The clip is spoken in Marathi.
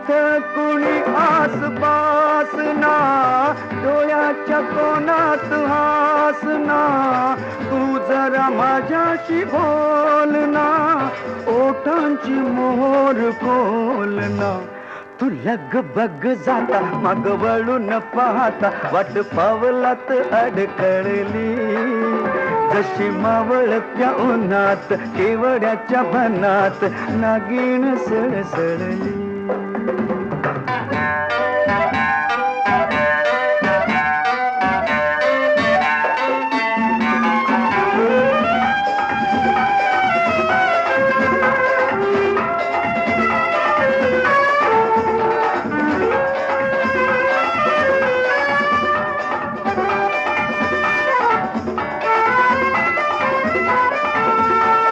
इथं कुणी आसपास ना, डोळ्याच्या कोणात हास ना, तू जरा माझ्याशी बोल ना, ओठांची मोहर खोल ना. तू लगबग जाता मग वळून पाहता, वाट पावलात अडकळली, जशी मावळत्या उन्हात केवड्याच्या बनात नागिण सळसळली.